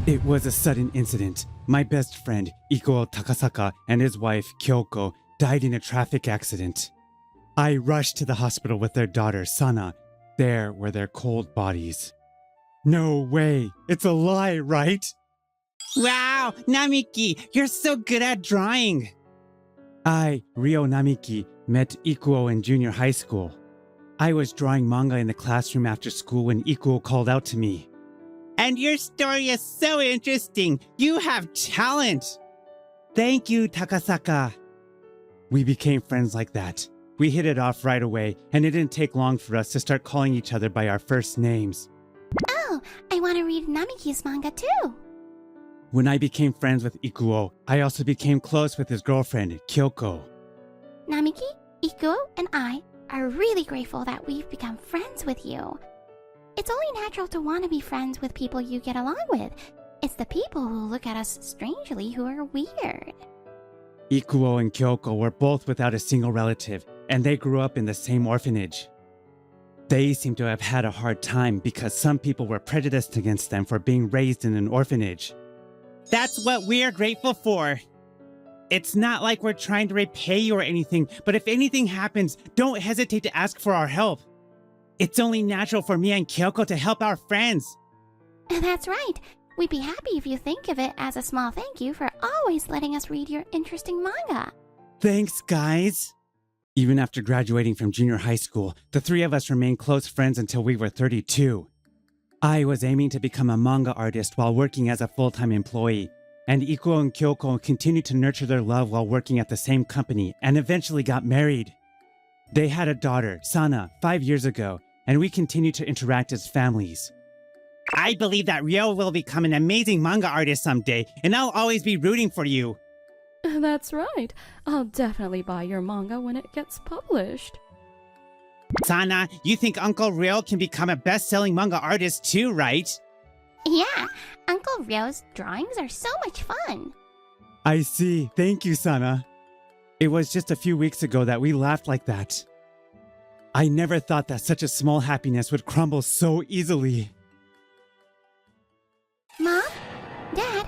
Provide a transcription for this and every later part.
It was a sudden incident. My best friend, Ikuo Takasaka, and his wife, Kyoko, died in a traffic accident. I rushed to the hospital with their daughter, Sana. There were their cold bodies. No way! It's a lie, right? Wow, Namiki, you're so good at drawing. I, Ryo Namiki, met Ikuo in junior high school. I was drawing manga in the classroom after school when Ikuo called out to me. And your story is so interesting. You have talent. Thank you, Takasaka. We became friends like that. We hit it off right away, and it didn't take long for us to start calling each other by our first names. Oh, I want to read Namiki's manga too. When I became friends with Ikuo, I also became close with his girlfriend, Kyoko. Namiki, Ikuo, and I are really grateful that we've become friends with you. It's only natural to want to be friends with people you get along with. It's the people who look at us strangely who are weird. Ikuo and Kyoko were both without a single relative, and they grew up in the same orphanage. They seem to have had a hard time because some people were prejudiced against them for being raised in an orphanage. That's what we're grateful for. It's not like we're trying to repay you or anything, but if anything happens, don't hesitate to ask for our help. It's only natural for me and Kyoko to help our friends. That's right. We'd be happy if you think of it as a small thank you for always letting us read your interesting manga. Thanks, guys. Even after graduating from junior high school, the three of us remained close friends until we were 32. I was aiming to become a manga artist while working as a full-time employee, and Ikuo and Kyoko continued to nurture their love while working at the same company and eventually got married. They had a daughter, Sana, 5 years ago, and we continue to interact as families. I believe that Ryo will become an amazing manga artist someday, and I'll always be rooting for you. That's right. I'll definitely buy your manga when it gets published. Sana, you think Uncle Ryo can become a best-selling manga artist too, right? Yeah, Uncle Ryo's drawings are so much fun. I see. Thank you, Sana. It was just a few weeks ago that we laughed like that. I never thought that such a small happiness would crumble so easily. Mom? Dad?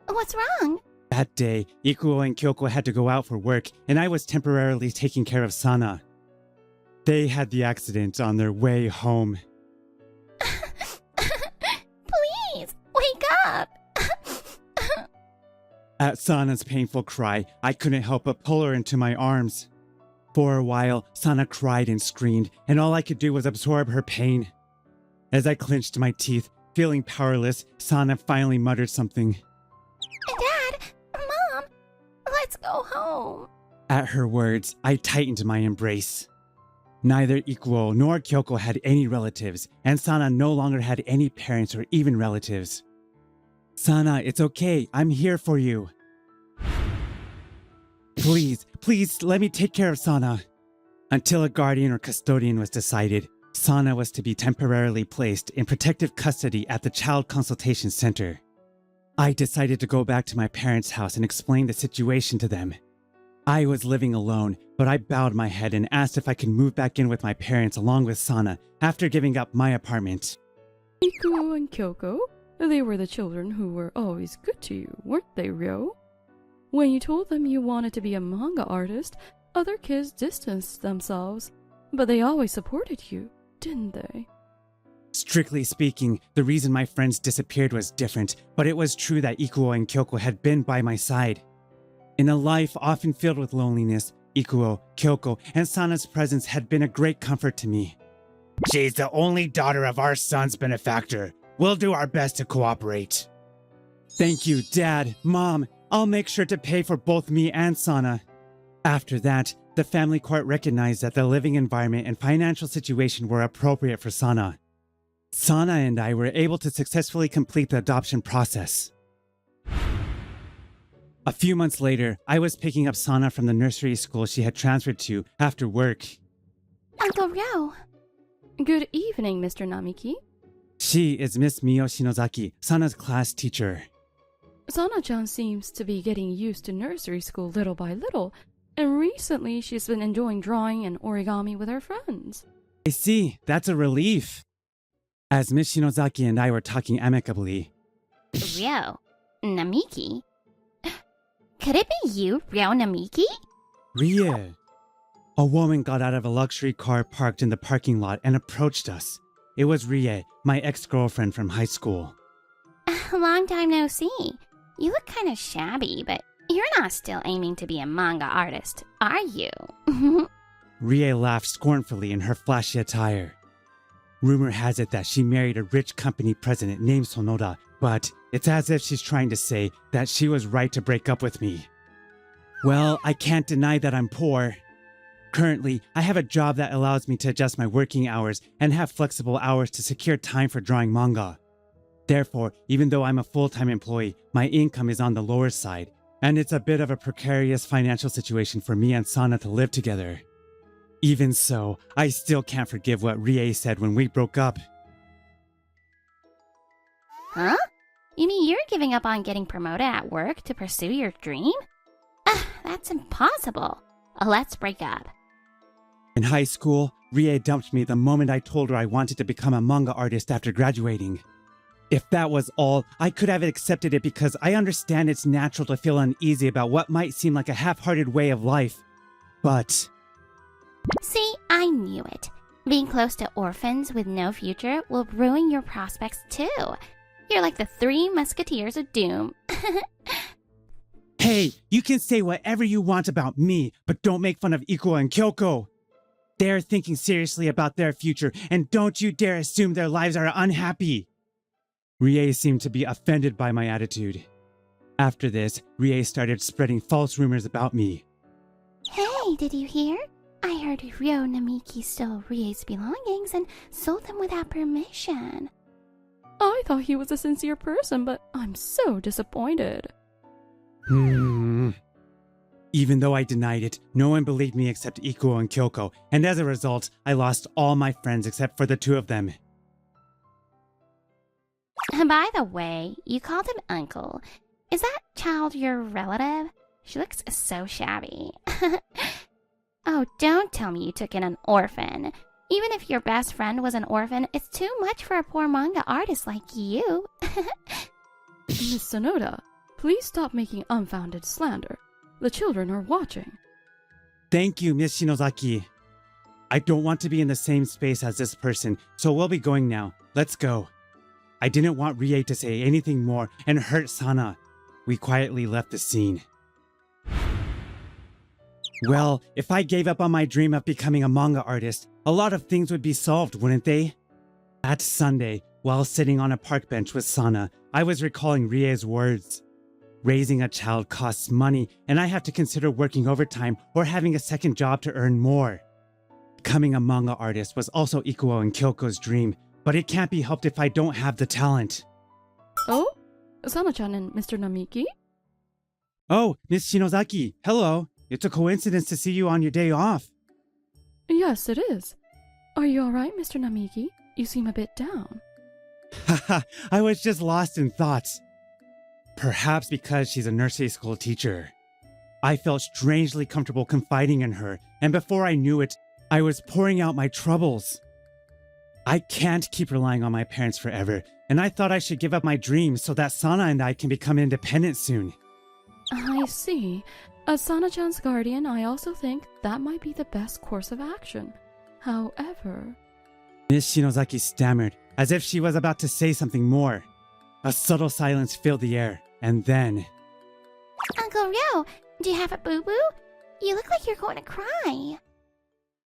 What's wrong? That day, Ikuo and Kyoko had to go out for work, and I was temporarily taking care of Sana. They had the accident on their way home. Please, wake up! At Sana's painful cry, I couldn't help but pull her into my arms. For a while, Sana cried and screamed, and all I could do was absorb her pain. As I clenched my teeth, feeling powerless, Sana finally muttered something. Dad! Mom! Let's go home. At her words, I tightened my embrace. Neither Ikuo nor Kyoko had any relatives, and Sana no longer had any parents or even relatives. Sana, it's okay. I'm here for you. Please, let me take care of Sana. Until a guardian or custodian was decided, Sana was to be temporarily placed in protective custody at the Child Consultation Center. I decided to go back to my parents' house and explain the situation to them. I was living alone, but I bowed my head and asked if I could move back in with my parents along with Sana after giving up my apartment. Ikuo and Kyoko, they were the children who were always good to you, weren't they, Ryo? When you told them you wanted to be a manga artist, other kids distanced themselves, but they always supported you, didn't they? Strictly speaking, the reason my friends disappeared was different, but it was true that Ikuo and Kyoko had been by my side. In a life often filled with loneliness, Ikuo, Kyoko, and Sana's presence had been a great comfort to me. She's the only daughter of our son's benefactor. We'll do our best to cooperate. Thank you, Dad, Mom. I'll make sure to pay for both me and Sana. After that, the family court recognized that the living environment and financial situation were appropriate for Sana. Sana and I were able to successfully complete the adoption process. A few months later, I was picking up Sana from the nursery school she had transferred to after work. Uncle Ryo. Good evening, Mr. Namiki. She is Miss Mio Shinozaki, Sana's class teacher. Sana-chan seems to be getting used to nursery school little by little, and recently she's been enjoying drawing and origami with her friends. I see, that's a relief. As Miss Shinozaki and I were talking amicably, Ryo, Namiki? Could it be you, Ryo Namiki? Rie. A woman got out of a luxury car parked in the parking lot and approached us. It was Rie, my ex-girlfriend from high school. Long time no see. You look kind of shabby, but you're not still aiming to be a manga artist, are you? Rie laughed scornfully in her flashy attire. Rumor has it that she married a rich company president named Sonoda, but it's as if she's trying to say that she was right to break up with me. Well, I can't deny that I'm poor. Currently, I have a job that allows me to adjust my working hours and have flexible hours to secure time for drawing manga. Therefore, even though I'm a full-time employee, my income is on the lower side, and it's a bit of a precarious financial situation for me and Sana to live together. Even so, I still can't forgive what Rie said when we broke up. Huh? You mean you're giving up on getting promoted at work to pursue your dream? That's impossible. Let's break up. In high school, Rie dumped me the moment I told her I wanted to become a manga artist after graduating. If that was all, I could have accepted it because I understand it's natural to feel uneasy about what might seem like a half-hearted way of life. But... See, I knew it. Being close to orphans with no future will ruin your prospects too. You're like the Three Musketeers of Doom. Hey, you can say whatever you want about me, but don't make fun of Ikuo and Kyoko. They're thinking seriously about their future, and don't you dare assume their lives are unhappy. Rie seemed to be offended by my attitude. After this, Rie started spreading false rumors about me. Hey, did you hear? I heard Ryo Namiki stole Rie's belongings and sold them without permission. I thought he was a sincere person, but I'm so disappointed. Even though I denied it, no one believed me except Ikuo and Kyoko, and as a result, I lost all my friends except for the two of them. By the way, you called him uncle. Is that child your relative? She looks so shabby. Oh, don't tell me you took in an orphan. Even if your best friend was an orphan, it's too much for a poor manga artist like you. Miss Sonoda, please stop making unfounded slander. The children are watching. Thank you, Miss Shinozaki. I don't want to be in the same space as this person, so we'll be going now. Let's go. I didn't want Rie to say anything more and hurt Sana. We quietly left the scene. Well, if I gave up on my dream of becoming a manga artist, a lot of things would be solved, wouldn't they? That Sunday, while sitting on a park bench with Sana, I was recalling Rie's words. Raising a child costs money, and I have to consider working overtime or having a second job to earn more. Becoming a manga artist was also Ikuo and Kyoko's dream, but it can't be helped if I don't have the talent. Oh? Sana-chan and Mr. Namiki? Oh, Miss Shinozaki, hello. It's a coincidence to see you on your day off. Yes, it is. Are you alright, Mr. Namiki? You seem a bit down. Haha, I was just lost in thoughts. Perhaps because she's a nursery school teacher. I felt strangely comfortable confiding in her, and before I knew it, I was pouring out my troubles. I can't keep relying on my parents forever, and I thought I should give up my dreams so that Sana and I can become independent soon. I see. As Sana-chan's guardian, I also think that might be the best course of action. However... Miss Shinozaki stammered, as if she was about to say something more. A subtle silence filled the air, and then... Uncle Ryo, do you have a boo-boo? You look like you're going to cry.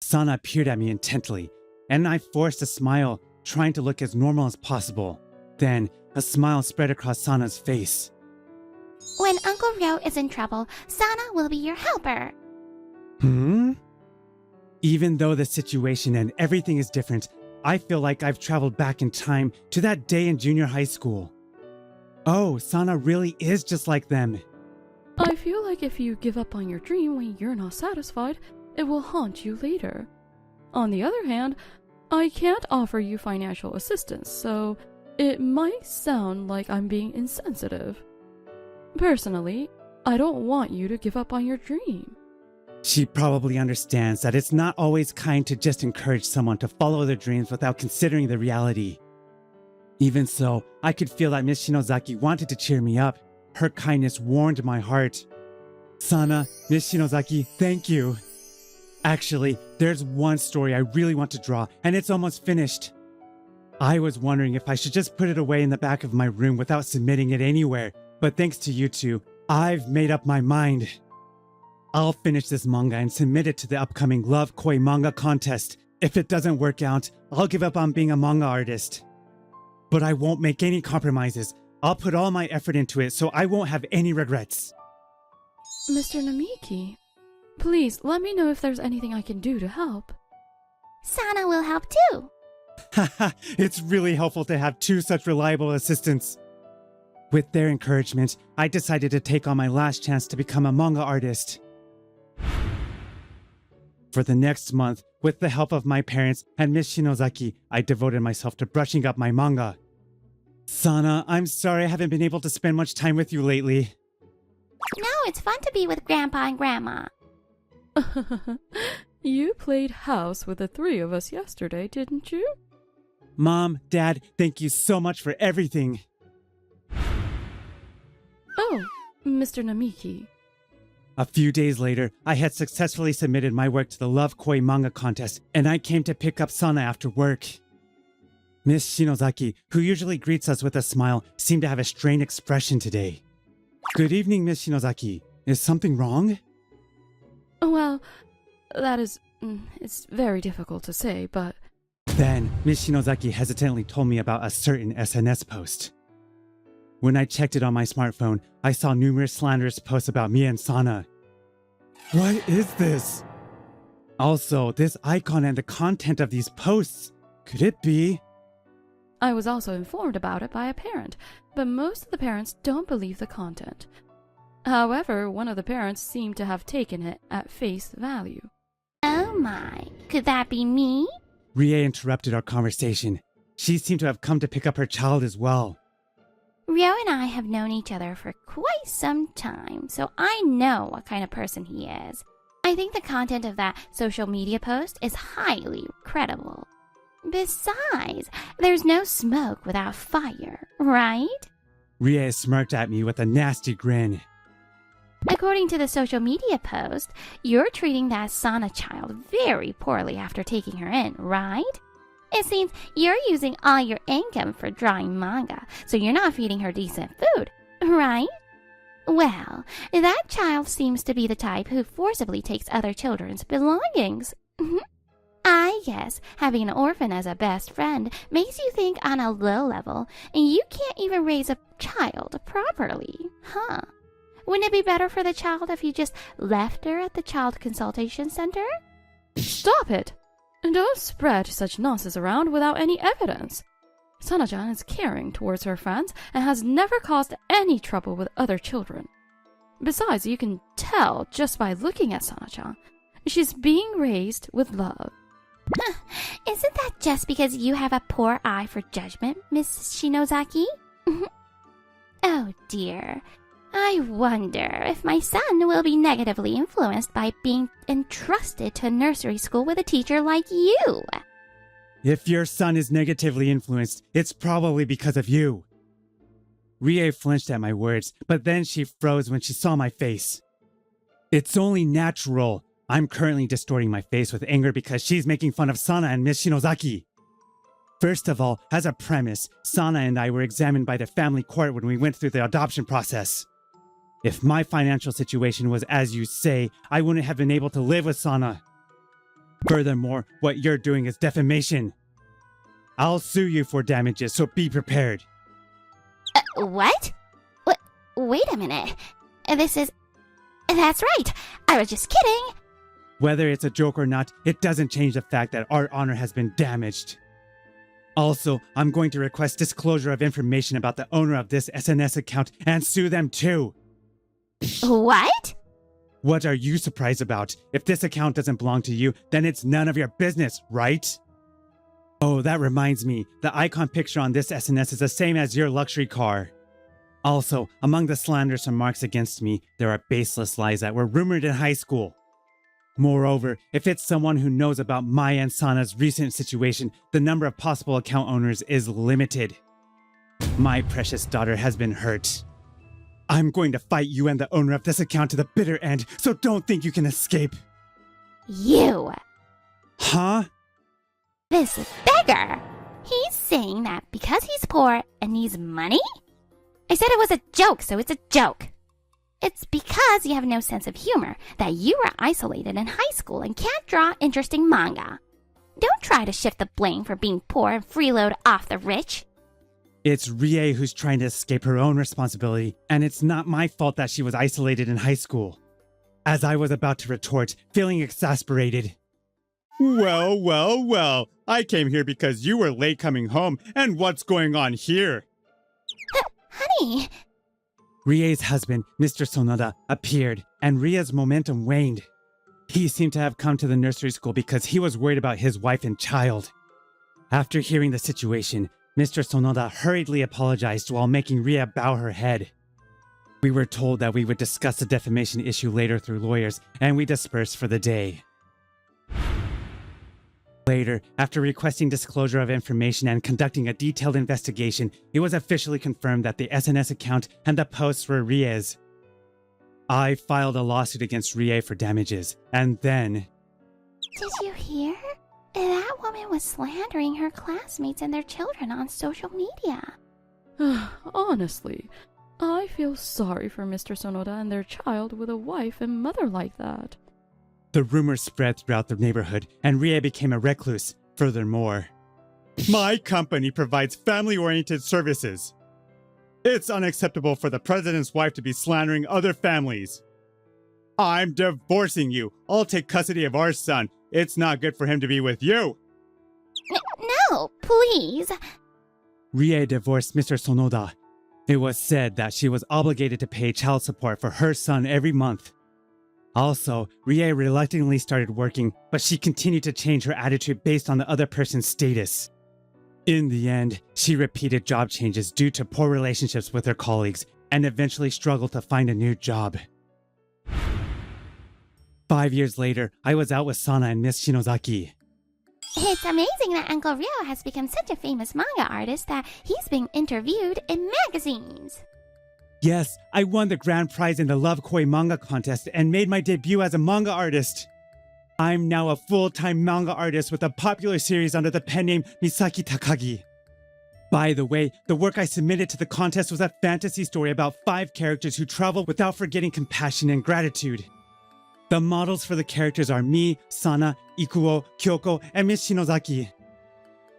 Sana peered at me intently, and I forced a smile, trying to look as normal as possible. Then, a smile spread across Sana's face. When Uncle Ryo is in trouble, Sana will be your helper. Even though the situation and everything is different, I feel like I've traveled back in time to that day in junior high school. Oh, Sana really is just like them. I feel like if you give up on your dream when you're not satisfied, it will haunt you later. On the other hand, I can't offer you financial assistance, so it might sound like I'm being insensitive. Personally, I don't want you to give up on your dream. She probably understands that it's not always kind to just encourage someone to follow their dreams without considering the reality. Even so, I could feel that Miss Shinozaki wanted to cheer me up. Her kindness warmed my heart. Sana, Miss Shinozaki, thank you. Actually, there's one story I really want to draw, and it's almost finished. I was wondering if I should just put it away in the back of my room without submitting it anywhere, but thanks to you two, I've made up my mind. I'll finish this manga and submit it to the upcoming Love Koi manga contest. If it doesn't work out, I'll give up on being a manga artist. But I won't make any compromises. I'll put all my effort into it so I won't have any regrets. Mr. Namiki, please let me know if there's anything I can do to help. Sana will help too. Haha, it's really helpful to have two such reliable assistants. With their encouragement, I decided to take on my last chance to become a manga artist. For the next month, with the help of my parents and Miss Shinozaki, I devoted myself to brushing up my manga. Sana, I'm sorry I haven't been able to spend much time with you lately. No, it's fun to be with Grandpa and Grandma. You played house with the three of us yesterday, didn't you? Mom, Dad, thank you so much for everything. Oh, Mr. Namiki. A few days later, I had successfully submitted my work to the Love Koi manga contest, and I came to pick up Sana after work. Miss Shinozaki, who usually greets us with a smile, seemed to have a strained expression today. Good evening, Miss Shinozaki. Is something wrong? Well, it's very difficult to say, but... Then, Miss Shinozaki hesitantly told me about a certain SNS post. When I checked it on my smartphone, I saw numerous slanderous posts about me and Sana. What is this? Also, this icon and the content of these posts. Could it be? I was also informed about it by a parent, but most of the parents don't believe the content. However, one of the parents seemed to have taken it at face value. Oh my, could that be me? Rie interrupted our conversation. She seemed to have come to pick up her child as well. Ryo and I have known each other for quite some time, so I know what kind of person he is. I think the content of that social media post is highly credible. Besides, there's no smoke without fire, right? Rie smirked at me with a nasty grin. According to the social media post, you're treating that Sana child very poorly after taking her in, right? It seems you're using all your income for drawing manga, so you're not feeding her decent food, right? Well, that child seems to be the type who forcibly takes other children's belongings. I guess having an orphan as a best friend makes you think on a low level, and you can't even raise a child properly, huh? Wouldn't it be better for the child if you just left her at the child consultation center? Stop it! And don't spread such nonsense around without any evidence. Sana-chan is caring towards her friends and has never caused any trouble with other children. Besides, you can tell just by looking at Sana-chan. She's being raised with love. Isn't that just because you have a poor eye for judgment, Miss Shinozaki? Oh dear. I wonder if my son will be negatively influenced by being entrusted to a nursery school with a teacher like you. If your son is negatively influenced, it's probably because of you. Rie flinched at my words, but then she froze when she saw my face. It's only natural. I'm currently distorting my face with anger because she's making fun of Sana and Miss Shinozaki. First of all, as a premise, Sana and I were examined by the family court when we went through the adoption process. If my financial situation was as you say, I wouldn't have been able to live with Sana. Furthermore, what you're doing is defamation. I'll sue you for damages, so be prepared. What? Wait a minute. That's right. I was just kidding. Whether it's a joke or not, it doesn't change the fact that our honor has been damaged. Also, I'm going to request disclosure of information about the owner of this SNS account and sue them too. What? What are you surprised about? If this account doesn't belong to you, then it's none of your business, right? Oh, that reminds me. The icon picture on this SNS is the same as your luxury car. Also, among the slanders and remarks against me, there are baseless lies that were rumored in high school. Moreover, if it's someone who knows about Maya and Sana's recent situation, the number of possible account owners is limited. My precious daughter has been hurt. I'm going to fight you and the owner of this account to the bitter end, so don't think you can escape. You! Huh? This beggar! He's saying that because he's poor and needs money? I said it was a joke, so it's a joke. It's because you have no sense of humor that you were isolated in high school and can't draw interesting manga. Don't try to shift the blame for being poor and freeload off the rich. It's Rie who's trying to escape her own responsibility, and it's not my fault that she was isolated in high school. As I was about to retort, feeling exasperated. Well, I came here because you were late coming home, and what's going on here? Honey, Rie's husband, Mr. Sonoda, appeared, and Ria's momentum waned. He seemed to have come to the nursery school because he was worried about his wife and child. After hearing the situation, Mr. Sonoda hurriedly apologized while making Ria bow her head. We were told that we would discuss the defamation issue later through lawyers, and we dispersed for the day. Later, after requesting disclosure of information and conducting a detailed investigation, it was officially confirmed that the SNS account and the posts were Rie's. I filed a lawsuit against Rie for damages, and then... did you hear? That woman was slandering her classmates and their children on social media. Honestly, I feel sorry for Mr. Sonoda and their child with a wife and mother like that. The rumors spread throughout the neighborhood, and Rie became a recluse. Furthermore, my company provides family-oriented services. It's unacceptable for the president's wife to be slandering other families. I'm divorcing you. I'll take custody of our son. It's not good for him to be with you. No, please. Rie divorced Mr. Sonoda. It was said that she was obligated to pay child support for her son every month. Also, Rie reluctantly started working, but she continued to change her attitude based on the other person's status. In the end, she repeated job changes due to poor relationships with her colleagues and eventually struggled to find a new job. 5 years later, I was out with Sana and Miss Shinozaki. It's amazing that Uncle Ryo has become such a famous manga artist that he's being interviewed in magazines. Yes, I won the grand prize in the Love Koi manga contest and made my debut as a manga artist. I'm now a full-time manga artist with a popular series under the pen name Misaki Takagi. By the way, the work I submitted to the contest was a fantasy story about 5 characters who travel without forgetting compassion and gratitude. The models for the characters are me, Sana, Ikuo, Kyoko, and Miss Shinozaki.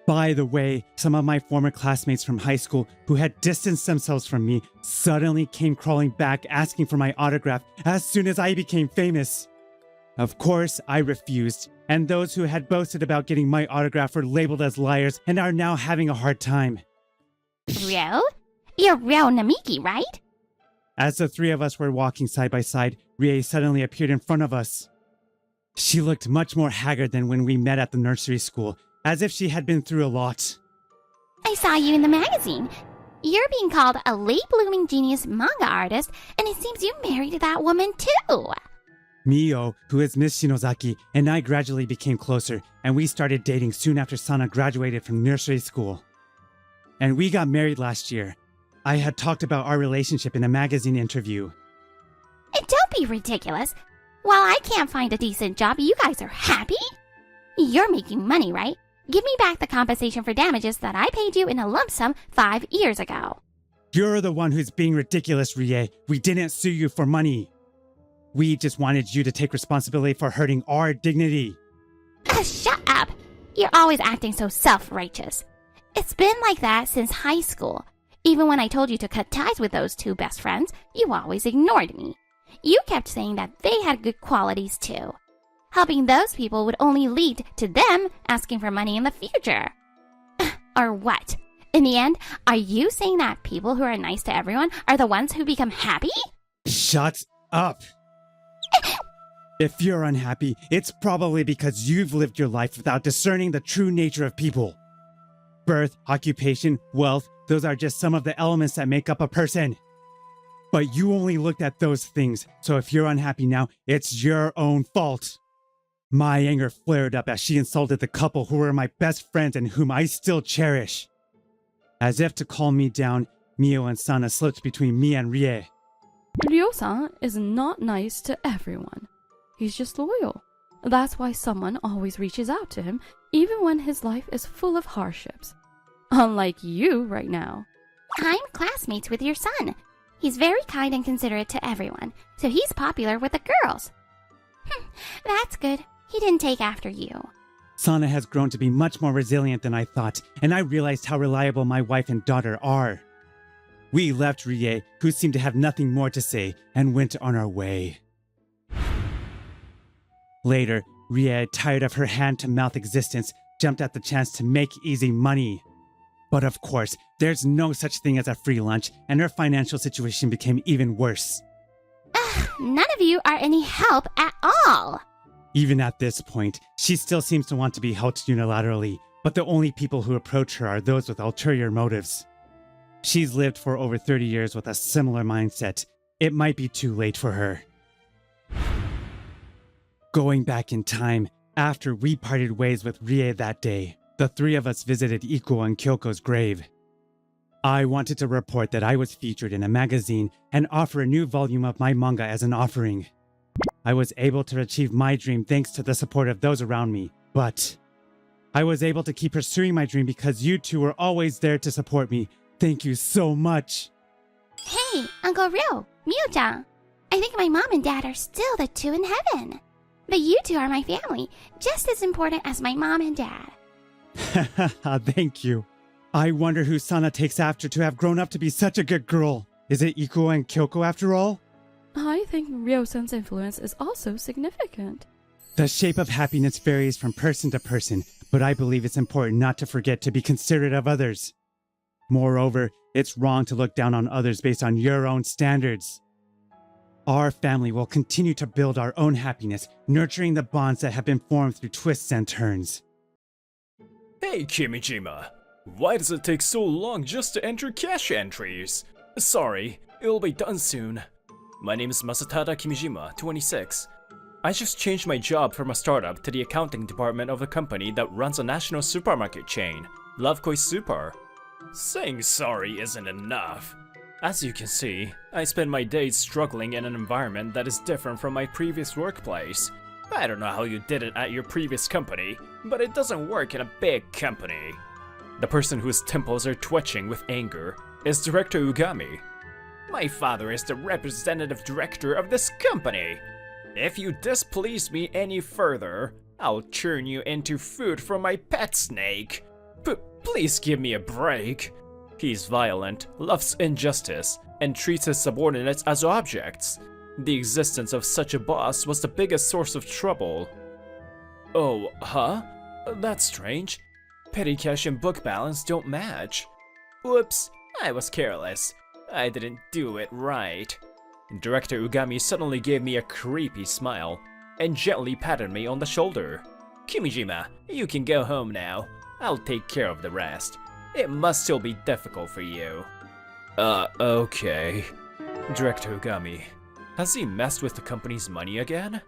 By the way, some of my former classmates from high school who had distanced themselves from me suddenly came crawling back asking for my autograph as soon as I became famous. Of course, I refused, and those who had boasted about getting my autograph were labeled as liars and are now having a hard time. Ryo? You're Ryo Namiki, right? As the 3 of us were walking side by side, Rie suddenly appeared in front of us. She looked much more haggard than when we met at the nursery school, as if she had been through a lot. I saw you in the magazine. You're being called a late-blooming genius manga artist, and it seems you married that woman too. Mio, who is Miss Shinozaki, and I gradually became closer, and we started dating soon after Sana graduated from nursery school. And we got married last year. I had talked about our relationship in a magazine interview. And don't be ridiculous. While I can't find a decent job, you guys are happy? You're making money, right? Give me back the compensation for damages that I paid you in a lump sum 5 years ago. You're the one who's being ridiculous, Rie. We didn't sue you for money. We just wanted you to take responsibility for hurting our dignity. Shut up! You're always acting so self-righteous. It's been like that since high school. Even when I told you to cut ties with those 2 best friends, you always ignored me. You kept saying that they had good qualities too. Helping those people would only lead to them asking for money in the future. Or what? In the end, are you saying that people who are nice to everyone are the ones who become happy? Shut up! If you're unhappy, it's probably because you've lived your life without discerning the true nature of people. Birth, occupation, wealth, those are just some of the elements that make up a person. But you only looked at those things, so if you're unhappy now, it's your own fault. My anger flared up as she insulted the couple who were my best friends and whom I still cherish. As if to calm me down, Mio and Sana slipped between me and Rie. Ryo-san is not nice to everyone. He's just loyal. That's why someone always reaches out to him, even when his life is full of hardships. Unlike you right now. I'm classmates with your son. He's very kind and considerate to everyone, so he's popular with the girls. That's good. He didn't take after you. Sana has grown to be much more resilient than I thought, and I realized how reliable my wife and daughter are. We left Rie, who seemed to have nothing more to say, and went on our way. Later, Rie, tired of her hand-to-mouth existence, jumped at the chance to make easy money. But of course, there's no such thing as a free lunch, and her financial situation became even worse. None of you are any help at all. Even at this point, she still seems to want to be helped unilaterally, but the only people who approach her are those with ulterior motives. She's lived for over 30 years with a similar mindset. It might be too late for her. Going back in time, after we parted ways with Rie that day, the three of us visited Ikuo and Kyoko's grave. I wanted to report that I was featured in a magazine and offer a new volume of my manga as an offering. I was able to achieve my dream thanks to the support of those around me, but I was able to keep pursuing my dream because you two were always there to support me. Thank you so much. Hey, Uncle Ryo, Mio-chan. I think my mom and dad are still the two in heaven. But you two are my family, just as important as my mom and dad. Thank you. I wonder who Sana takes after to have grown up to be such a good girl. Is it Ikuo and Kyoko after all? I think Ryo-san's influence is also significant. The shape of happiness varies from person to person, but I believe it's important not to forget to be considerate of others. Moreover, it's wrong to look down on others based on your own standards. Our family will continue to build our own happiness, nurturing the bonds that have been formed through twists and turns. Hey Kimijima, why does it take so long just to enter cash entries? Sorry, it'll be done soon. My name is Masatada Kimijima, 26. I just changed my job from a startup to the accounting department of the company that runs a national supermarket chain, Lovekoi Super. Saying sorry isn't enough. As you can see, I spend my days struggling in an environment that is different from my previous workplace. I don't know how you did it at your previous company, but it doesn't work in a big company. The person whose temples are twitching with anger is Director Ugami. My father is the representative director of this company. If you displease me any further, I'll turn you into food for my pet snake. Please give me a break. He's violent, loves injustice, and treats his subordinates as objects. The existence of such a boss was the biggest source of trouble. Oh, huh? That's strange. Petty cash and book balance don't match. Whoops, I was careless. I didn't do it right. Director Ugami suddenly gave me a creepy smile and gently patted me on the shoulder. Kimijima, you can go home now. I'll take care of the rest. It must still be difficult for you. Okay. Director Ugami, has he messed with the company's money again?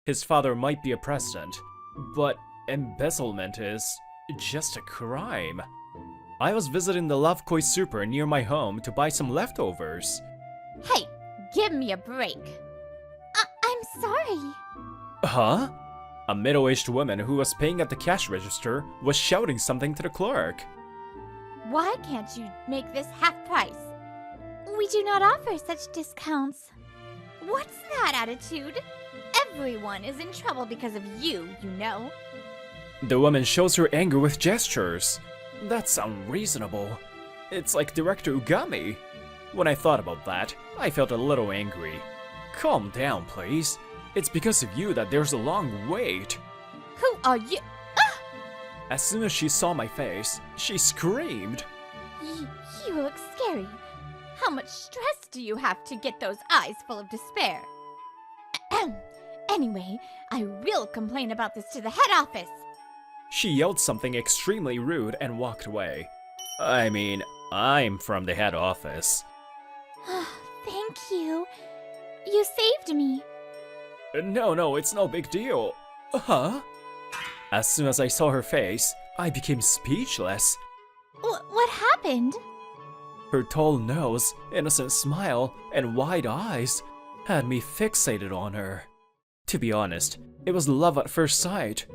His father might be a president, but embezzlement is just a crime. I was visiting the Lovekoi Super near my home to buy some leftovers. Hey, give me a break. I'm sorry. Huh? A middle-aged woman who was paying at the cash register was shouting something to the clerk. Why can't you make this half price? We do not offer such discounts. What's that attitude? Everyone is in trouble because of you, you know. The woman shows her anger with gestures. That's unreasonable. It's like Director Ugami. When I thought about that, I felt a little angry. Calm down, please. It's because of you that there's a long wait. Who are you? As soon as she saw my face, she screamed. You look scary. How much stress do you have to get those eyes full of despair? Anyway, I will complain about this to the head office. She yelled something extremely rude and walked away. I mean, I'm from the head office. Thank you. You saved me. No, it's no big deal. Huh? As soon as I saw her face, I became speechless. What happened? Her tall nose, innocent smile, and wide eyes had me fixated on her. To be honest, it was love at first sight.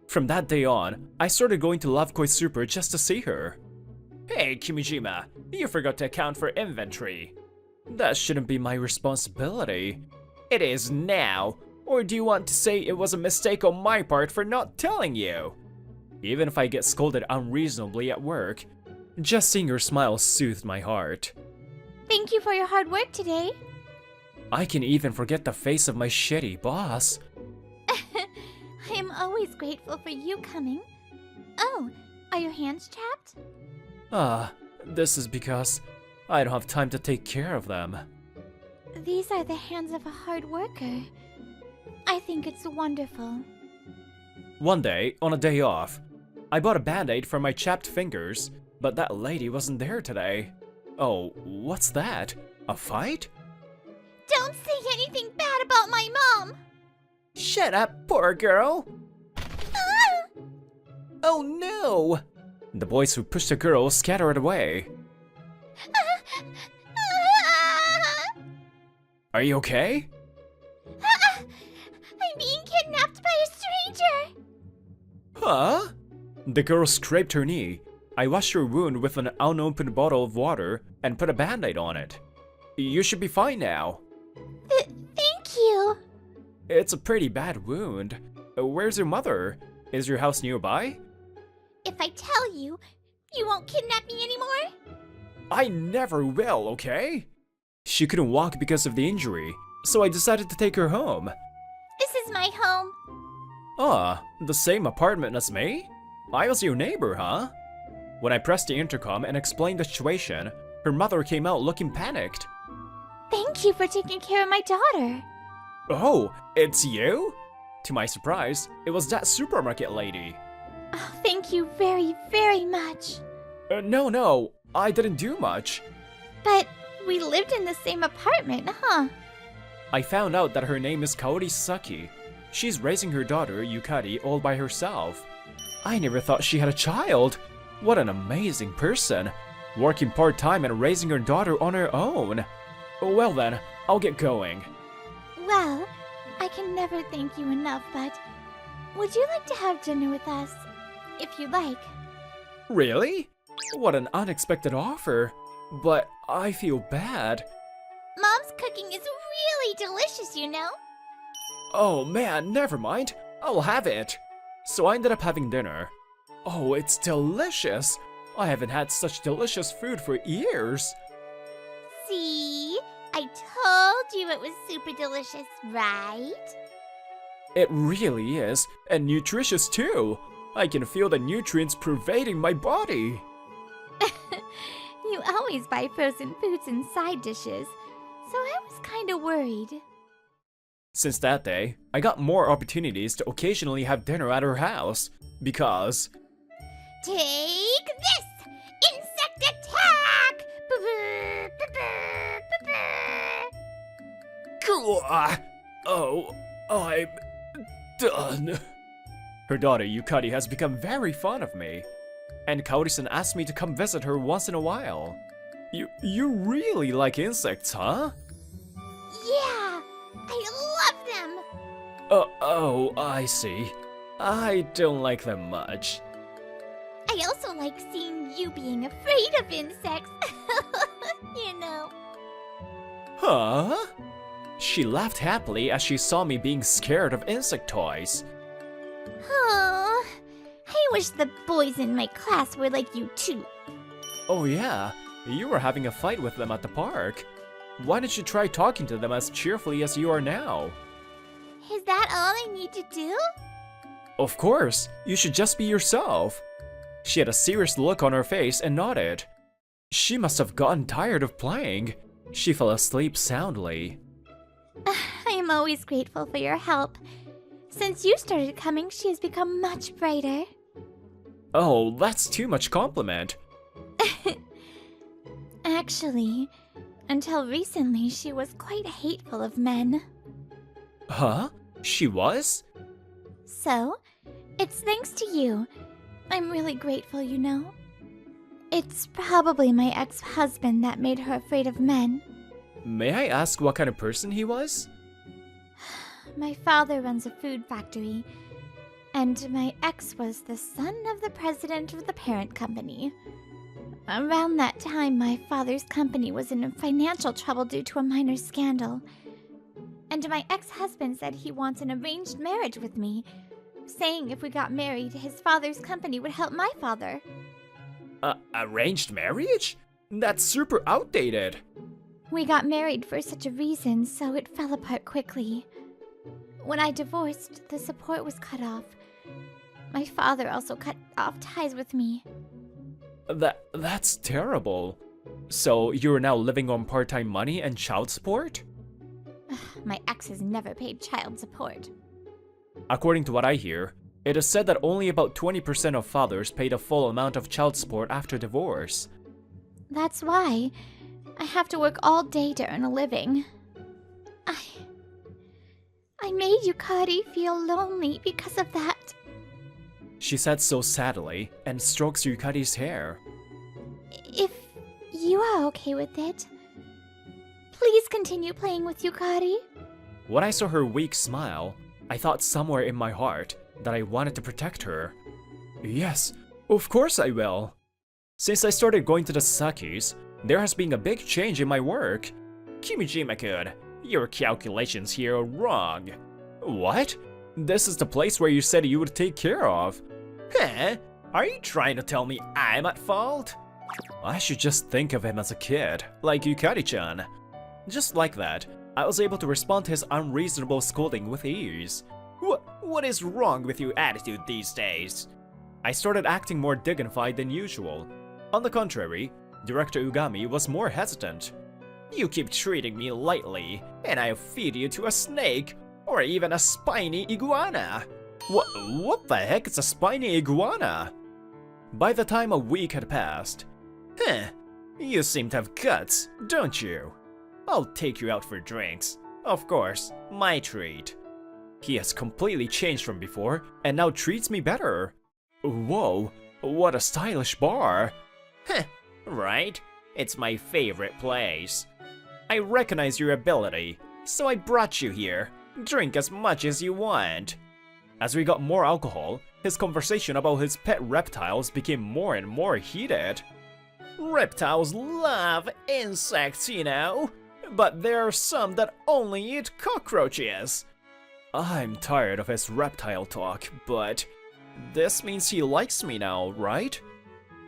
From that day on, I started going to Love Super just to see her. Hey, Kimijima, you forgot to account for inventory. That shouldn't be my responsibility. It is now. Or do you want to say it was a mistake on my part for not telling you? Even if I get scolded unreasonably at work, just seeing her smile soothed my heart. Thank you for your hard work today. I can even forget the face of my shitty boss. I am always grateful for you coming. Oh, are your hands chapped? This is because I don't have time to take care of them. These are the hands of a hard worker. I think it's wonderful. One day, on a day off, I bought a band-aid for my chapped fingers, but that lady wasn't there today. Oh, what's that? A fight? Don't say anything bad about my mom! Shut up, poor girl! Ah! Oh no! The boys who pushed the girl scattered away. Are you okay? I'm being kidnapped by a stranger! Huh? The girl scraped her knee. I washed her wound with an unopened bottle of water and put a band-aid on it. You should be fine now. Thank you. It's a pretty bad wound. Where's your mother? Is your house nearby? If I tell you, you won't kidnap me anymore? I never will, okay? She couldn't walk because of the injury, so I decided to take her home. This is my home. Ah, the same apartment as me? I was your neighbor, huh? When I pressed the intercom and explained the situation, her mother came out looking panicked. Thank you for taking care of my daughter. Oh, it's you? To my surprise, it was that supermarket lady. Oh, thank you very, very much. No, I didn't do much. But we lived in the same apartment, huh? I found out that her name is Kaori Saki. She's raising her daughter, Yukari, all by herself. I never thought she had a child. What an amazing person. Working part-time and raising her daughter on her own. Well then, I'll get going. Well, I can never thank you enough, but would you like to have dinner with us? If you'd like. Really? What an unexpected offer. But I feel bad. Mom's cooking is really delicious, you know? Oh man, never mind. I'll have it. So I ended up having dinner. Oh, it's delicious. I haven't had such delicious food for years. See? I told you it was super delicious, right? It really is, and nutritious too. I can feel the nutrients pervading my body. You always buy frozen foods and side dishes, so I was kinda worried. Since that day, I got more opportunities to occasionally have dinner at her house, because... Take this! Insect attack! Cool. Oh, I'm done. Her daughter Yukari has become very fond of me, and Kaori-san asked me to come visit her once in a while. You really like insects, huh? Yeah, I love them! Oh, I see. I don't like them much. I also like seeing you being afraid of insects. You know. Huh? She laughed happily as she saw me being scared of insect toys. Oh, I wish the boys in my class were like you too. Oh yeah, you were having a fight with them at the park. Why don't you try talking to them as cheerfully as you are now? Is that all I need to do? Of course, you should just be yourself. She had a serious look on her face and nodded. She must have gotten tired of playing. She fell asleep soundly. I am always grateful for your help. Since you started coming, she has become much brighter. Oh, that's too much compliment. Actually, until recently, she was quite hateful of men. Huh? She was? So, it's thanks to you. I'm really grateful, you know. It's probably my ex-husband that made her afraid of men. May I ask what kind of person he was? My father runs a food factory, and my ex was the son of the president of the parent company. Around that time, my father's company was in financial trouble due to a minor scandal. And my ex-husband said he wants an arranged marriage with me, saying if we got married, his father's company would help my father. Arranged marriage? That's super outdated. We got married for such a reason, so it fell apart quickly. When I divorced, the support was cut off. My father also cut off ties with me. That's terrible. So you're now living on part-time money and child support? My ex has never paid child support. According to what I hear, it is said that only about 20% of fathers pay the full amount of child support after divorce. That's why I have to work all day to earn a living. I made Yukari feel lonely because of that. She said so sadly and strokes Yukari's hair. If you are okay with it, please continue playing with Yukari. When I saw her weak smile, I thought somewhere in my heart that I wanted to protect her. Yes, of course I will. Since I started going to the Sasaki's, there has been a big change in my work. Kimijima-kun, your calculations here are wrong. What? This is the place where you said you would take care of. Huh? Are you trying to tell me I'm at fault? I should just think of him as a kid, like Yukari-chan. Just like that, I was able to respond to his unreasonable scolding with ease. What is wrong with your attitude these days? I started acting more dignified than usual. On the contrary, Director Ugami was more hesitant. You keep treating me lightly, and I'll feed you to a snake, or even a spiny iguana. What the heck is a spiny iguana? By the time a week had passed, you seem to have guts, don't you? I'll take you out for drinks. Of course, my treat. He has completely changed from before, and now treats me better. Whoa, what a stylish bar. Right? It's my favorite place. I recognize your ability, so I brought you here. Drink as much as you want. As we got more alcohol, his conversation about his pet reptiles became more and more heated. Reptiles love insects, you know, but there are some that only eat cockroaches. I'm tired of his reptile talk, but this means he likes me now, right?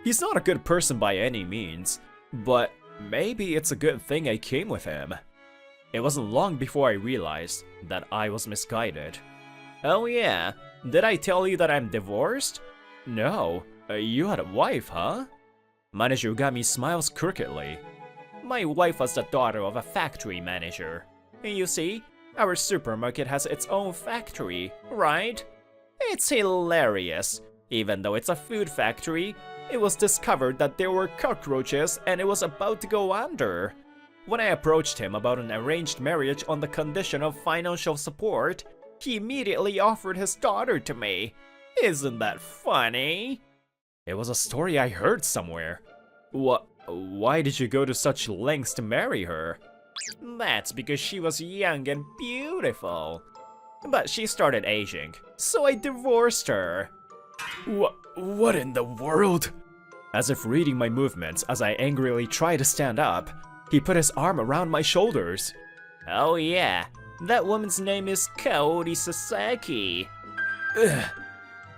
He's not a good person by any means, but maybe it's a good thing I came with him. It wasn't long before I realized that I was misguided. Oh yeah, did I tell you that I'm divorced? No, you had a wife, huh? Manager Ugami smiles crookedly. My wife was the daughter of a factory manager. You see, our supermarket has its own factory, right? It's hilarious. Even though it's a food factory, it was discovered that there were cockroaches and it was about to go under. When I approached him about an arranged marriage on the condition of financial support, he immediately offered his daughter to me. Isn't that funny? It was a story I heard somewhere. Why did you go to such lengths to marry her? That's because she was young and beautiful. But she started aging, so I divorced her. What in the world? As if reading my movements as I angrily tried to stand up, he put his arm around my shoulders. Oh yeah, that woman's name is Kaori Sasaki. Ugh,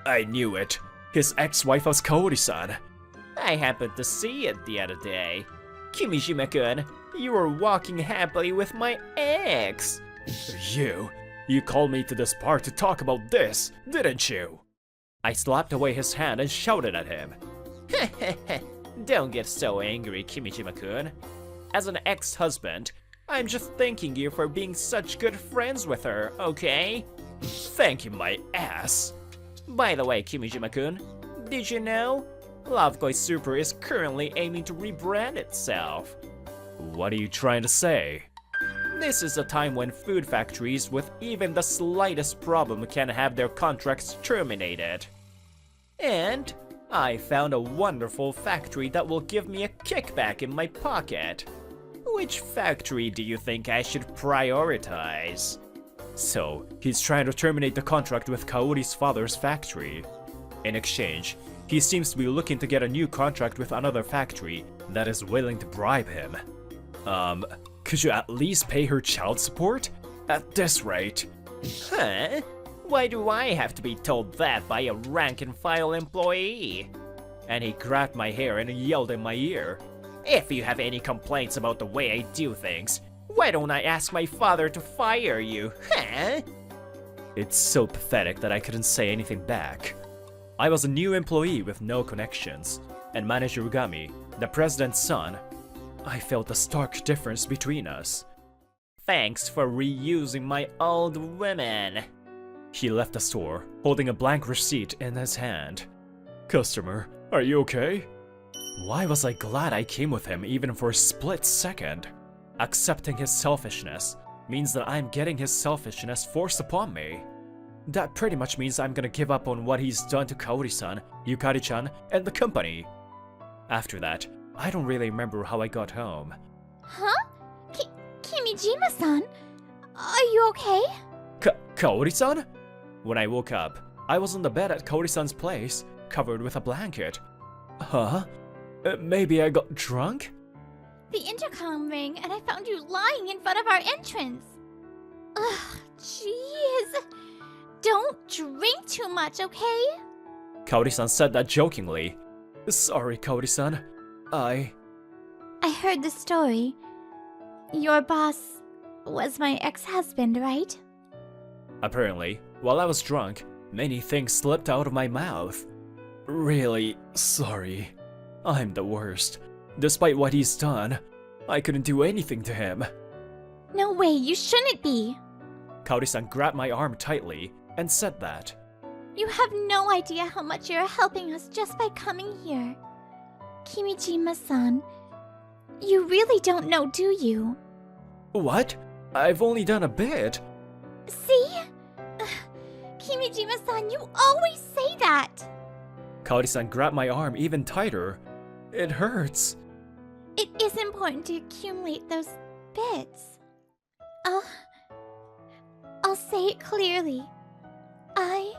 I knew it. His ex-wife was Kaori-san. I happened to see it the other day. Kimijima-kun, you were walking happily with my ex. You called me to this bar to talk about this, didn't you? I slapped away his hand and shouted at him. Don't get so angry, Kimijima-kun. As an ex-husband, I'm just thanking you for being such good friends with her, okay? Thank you, my ass. By the way, Kimijima-kun, did you know? Lovekoi Super is currently aiming to rebrand itself. What are you trying to say? This is a time when food factories with even the slightest problem can have their contracts terminated. And I found a wonderful factory that will give me a kickback in my pocket. Which factory do you think I should prioritize? So, he's trying to terminate the contract with Kaori's father's factory. In exchange, he seems to be looking to get a new contract with another factory that is willing to bribe him. Could you at least pay her child support? At this rate. Huh? Why do I have to be told that by a rank-and-file employee? And he grabbed my hair and yelled in my ear. If you have any complaints about the way I do things, why don't I ask my father to fire you, huh? It's so pathetic that I couldn't say anything back. I was a new employee with no connections, and Manager Ugami, the president's son, I felt a stark difference between us. Thanks for reusing my old women. He left the store, holding a blank receipt in his hand. Customer, are you okay? Why was I glad I came with him even for a split second? Accepting his selfishness means that I'm getting his selfishness forced upon me. That pretty much means I'm gonna give up on what he's done to Kaori-san, Yukari-chan, and the company. After that, I don't really remember how I got home. Huh? Kimijima-san? Are you okay? Kaori-san? When I woke up, I was on the bed at Kaori-san's place, covered with a blanket. Huh? Maybe I got drunk? The intercom rang and I found you lying in front of our entrance. Ugh, jeez. Don't drink too much, okay? Kaori-san said that jokingly. Sorry, Kaori-san. I heard the story. Your boss was my ex-husband, right? Apparently, while I was drunk, many things slipped out of my mouth. Really sorry. I'm the worst. Despite what he's done, I couldn't do anything to him. No way, you shouldn't be. Kaori-san grabbed my arm tightly and said that. You have no idea how much you're helping us just by coming here. Kimijima-san, you really don't know, do you? What? I've only done a bit. See? Kimijima-san, you always say that! Kaori-san grabbed my arm even tighter. It hurts. It is important to accumulate those bits. I'll say it clearly. I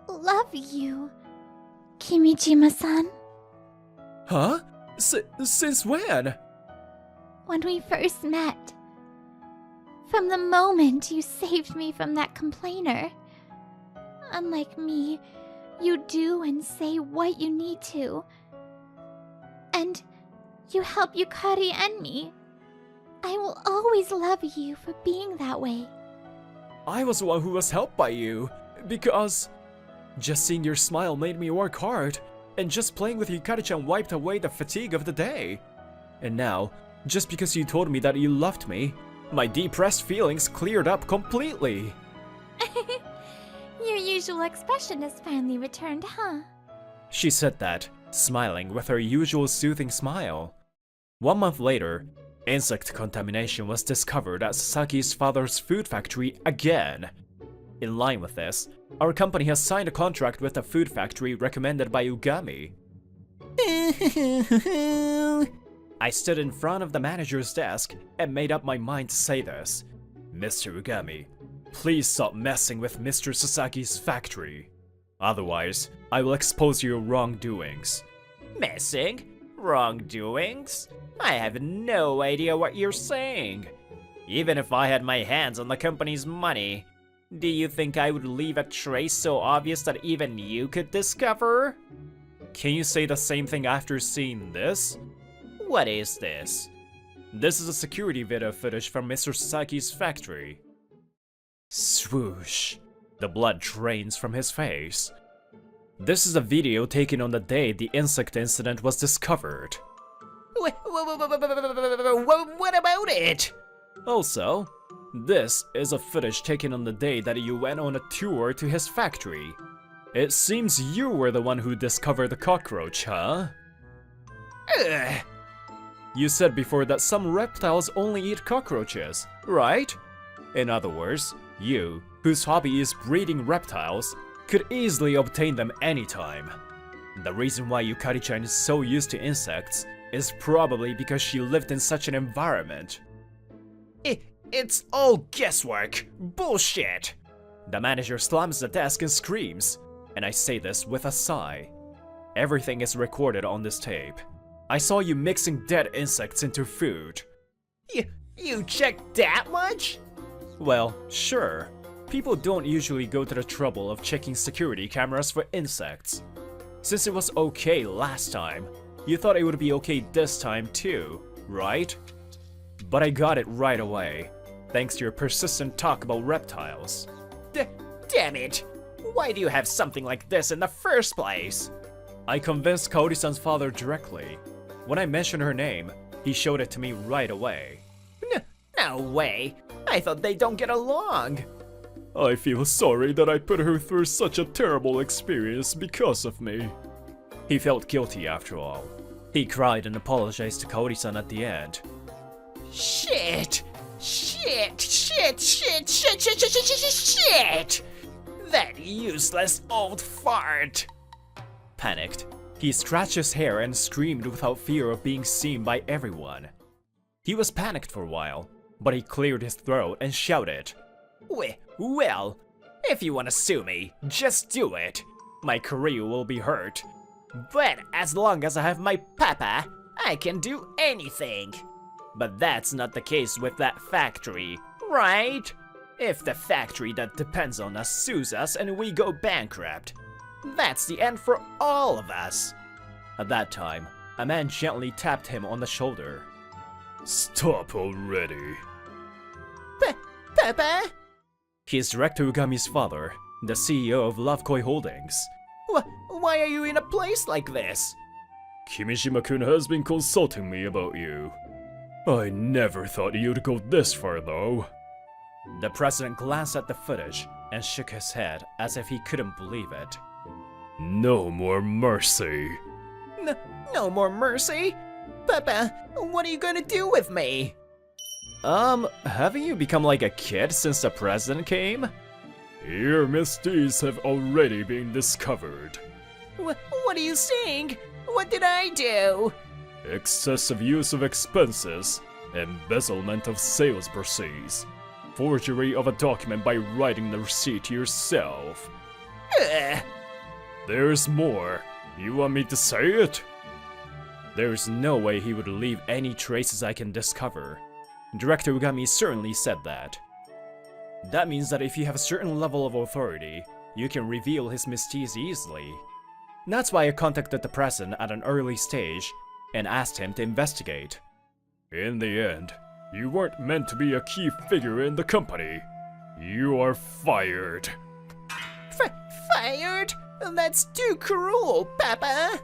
love you, Kimijima-san. Huh? Since when? When we first met. From the moment you saved me from that complainer. Unlike me, you do and say what you need to. And you help Yukari and me. I will always love you for being that way. I was the one who was helped by you, because just seeing your smile made me work hard, and just playing with Yukari-chan wiped away the fatigue of the day. And now, just because you told me that you loved me, my depressed feelings cleared up completely. Your usual expression has finally returned, huh? She said that, smiling with her usual soothing smile. 1 month later, insect contamination was discovered at Sasaki's father's food factory again. In line with this, our company has signed a contract with a food factory recommended by Ugami. I stood in front of the manager's desk and made up my mind to say this. Mr. Ugami, please stop messing with Mr. Sasaki's factory. Otherwise, I will expose your wrongdoings. Messing? Wrongdoings? I have no idea what you're saying. Even if I had my hands on the company's money, do you think I would leave a trace so obvious that even you could discover? Can you say the same thing after seeing this? What is this? This is a security video footage from Mr. Sasaki's factory. Swoosh. The blood drains from his face. This is a video taken on the day the insect incident was discovered. What about it? Also, this is a footage taken on the day that you went on a tour to his factory. It seems you were the one who discovered the cockroach, huh? Ugh. You said before that some reptiles only eat cockroaches, right? In other words, you, whose hobby is breeding reptiles, could easily obtain them anytime. The reason why Yukari-chan is so used to insects is probably because she lived in such an environment. It's all guesswork! Bullshit! The manager slams the desk and screams, and I say this with a sigh. Everything is recorded on this tape. I saw you mixing dead insects into food. You checked that much? Well, sure. People don't usually go to the trouble of checking security cameras for insects. Since it was okay last time, you thought it would be okay this time too, right? But I got it right away, thanks to your persistent talk about reptiles. Damn it! Why do you have something like this in the first place? I convinced Kaori-san's father directly. When I mentioned her name, he showed it to me right away. No way! I thought they don't get along! I feel sorry that I put her through such a terrible experience because of me. He felt guilty after all. He cried and apologized to Kaori-san at the end. Shit! Shit! Shit! Shit! Shit! Shit! Shit! Shit! Shit! Shit! That useless old fart! Panicked, he scratched his hair and screamed without fear of being seen by everyone. He was panicked for a while, but he cleared his throat and shouted, Well, if you want to sue me, just do it. My career will be hurt. But as long as I have my papa, I can do anything. But that's not the case with that factory, right? If the factory that depends on us sues us and we go bankrupt, that's the end for all of us. At that time, a man gently tapped him on the shoulder. Stop already. Papa? He is Director Ugami's father, the CEO of Lovekoi Holdings. Why are you in a place like this? Kimishima-kun has been consulting me about you. I never thought you'd go this far, though. The president glanced at the footage and shook his head as if he couldn't believe it. No more mercy. No more mercy? Papa, what are you gonna do with me? Haven't you become like a kid since the president came? Your misdeeds have already been discovered. What are you saying? What did I do? Excessive use of expenses, embezzlement of sales proceeds, forgery of a document by writing the receipt yourself. There's more. You want me to say it? There's no way he would leave any traces I can discover. Director Ugami certainly said that. That means that if you have a certain level of authority, you can reveal his misdeeds easily. That's why I contacted the president at an early stage and asked him to investigate. In the end, you weren't meant to be a key figure in the company. You are fired. Fired? That's too cruel, Papa.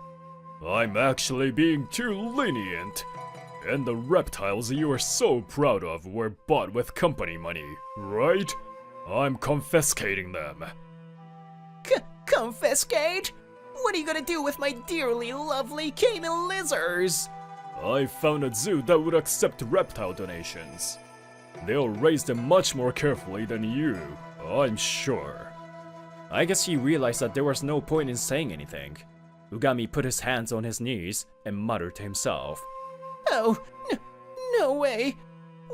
I'm actually being too lenient. And the reptiles you are so proud of were bought with company money, right? I'm confiscating them. Confiscate? What are you gonna do with my dearly lovely caiman lizards? I found a zoo that would accept reptile donations. They'll raise them much more carefully than you, I'm sure. I guess he realized that there was no point in saying anything. Ugami put his hands on his knees and muttered to himself. Oh, no way.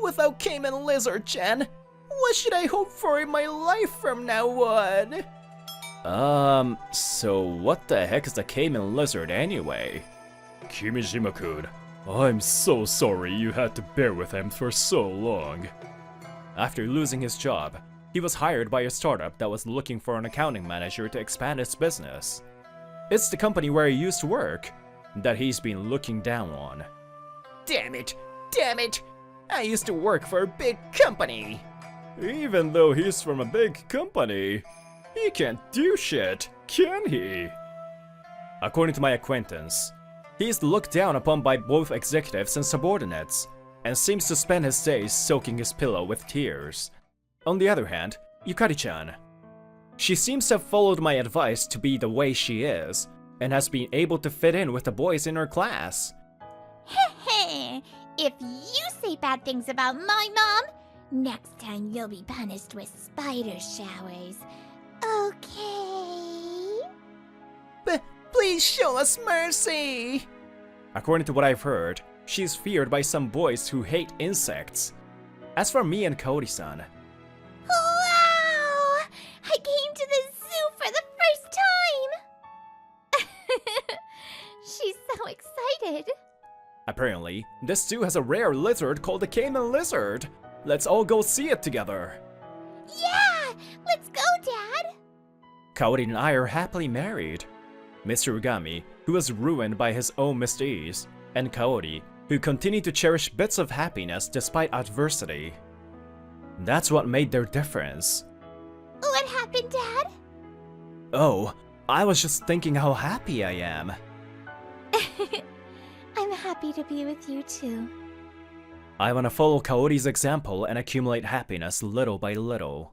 Without Cayman Lizard-chan, what should I hope for in my life from now on? So what the heck is the Cayman Lizard anyway? Kimishima-kun, I'm so sorry you had to bear with him for so long. After losing his job, he was hired by a startup that was looking for an accounting manager to expand its business. It's the company where he used to work that he's been looking down on. Damn it! Damn it! I used to work for a big company! Even though he's from a big company, he can't do shit, can he? According to my acquaintance, he is looked down upon by both executives and subordinates, and seems to spend his days soaking his pillow with tears. On the other hand, Yukari-chan. She seems to have followed my advice to be the way she is, and has been able to fit in with the boys in her class. If you say bad things about my mom, next time you'll be punished with spider showers. Okay? Please show us mercy! According to what I've heard, she's feared by some boys who hate insects. As for me and Kaori-san, Wow! I came to the zoo for the first time! She's so excited. Apparently, this zoo has a rare lizard called the caiman lizard. Let's all go see it together. Yeah! Let's go, Dad! Kaori and I are happily married. Mr. Ugami, who was ruined by his own misdeeds, and Kaori, who continued to cherish bits of happiness despite adversity. That's what made their difference. What happened, Dad? Oh, I was just thinking how happy I am. I'm happy to be with you too. I want to follow Kaori's example and accumulate happiness little by little.